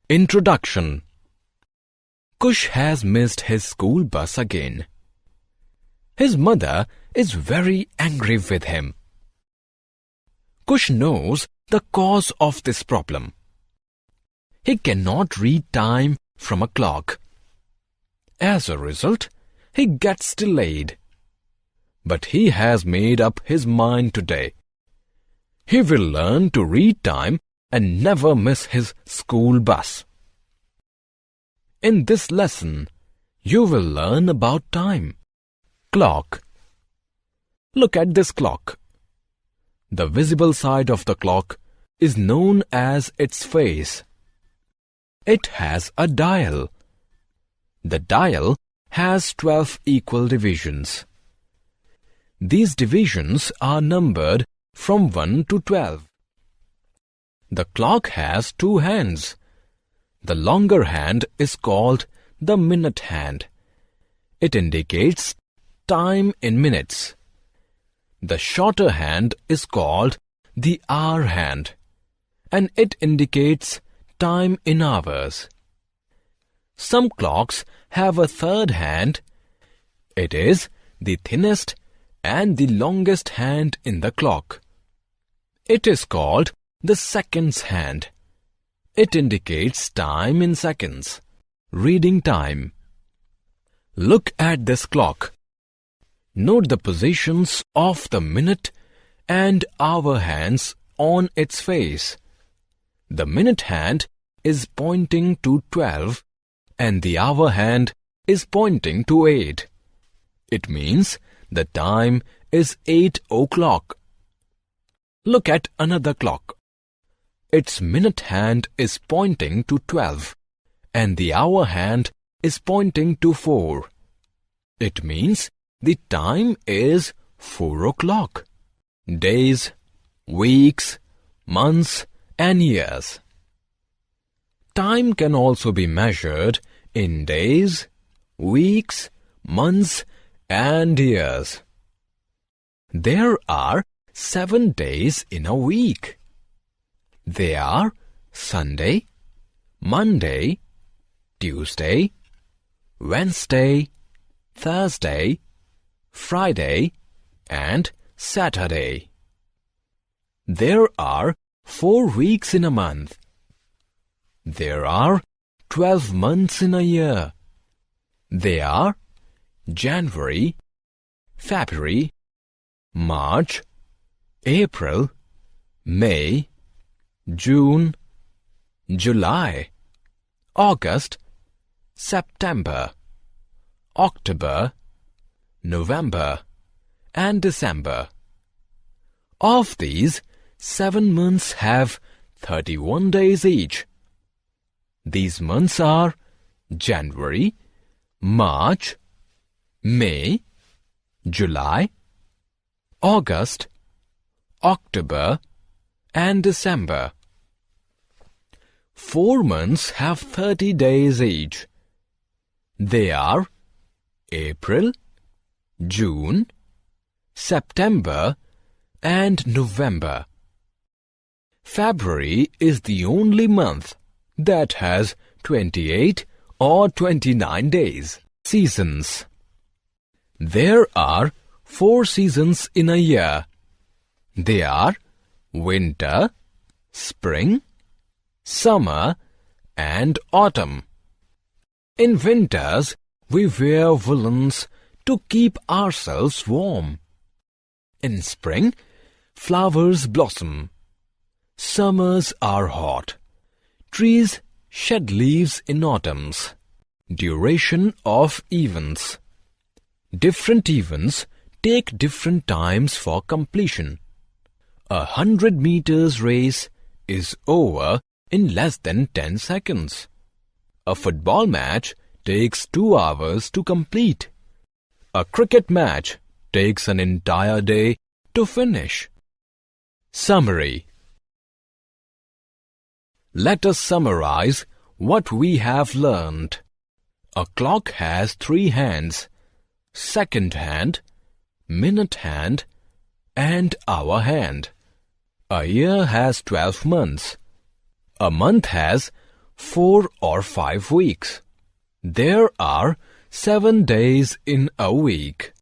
Introduction. Kush has missed his school bus again. His mother is very angry with him. Kush knows the cause of this problem. He cannot read time from a clock. As a result, he gets delayed. But he has made up his mind today. He will learn to read time and never miss his school bus. In this lesson, you will learn about time. Clock. Look at this clock. The visible side of the clock is known as its face. It has a dial. The dial has 12 equal divisions. These divisions are numbered from 1 to 12. The clock has two hands. The longer hand is called the minute hand. It indicates time in minutes. The shorter hand is called the hour hand, and it indicates time in hours. Some clocks have a third hand. It is the thinnest and the longest hand in the clock. It is called the seconds hand. It indicates time in seconds, reading time. Look at this clock. Note the positions of the minute and hour hands on its face. The minute hand is pointing to 12 and the hour hand is pointing to 8. It means the time is 8 o'clock. Look at another clock. Its minute hand is pointing to 12 and the hour hand is pointing to 4. It means the time is 4 o'clock. Days, weeks, months and years. Time can also be measured in days, weeks, months and years. There are 7 days in a week. They are Sunday, Monday, Tuesday, Wednesday, Thursday, Friday and Saturday. There are 4 weeks in a month. There are 12 months in a year. They are January, February, March, April, May, June, July, August, September, October, November and December. Of these, 7 months have 31 days each. These months are January, March, May, July, August, October and December. 4 months have 30 days each. They are April, June, September and November. February is the only month that has 28 or 29 days. Seasons. There are 4 seasons in a year. They are winter, spring, summer and autumn. In winters, we wear woolens to keep ourselves warm. In spring, flowers blossom. Summers are hot. Trees shed leaves in autumns. Duration of events. Different events take different times for completion. 100 meters race is over in less than 10 seconds. A football match takes 2 hours to complete. A cricket match takes an entire day to finish. Summary. Let us summarize what we have learned. A clock has 3 hands: second hand, minute hand, and hour hand. A year has 12 months. A month has 4 or 5 weeks. There are 7 days in a week.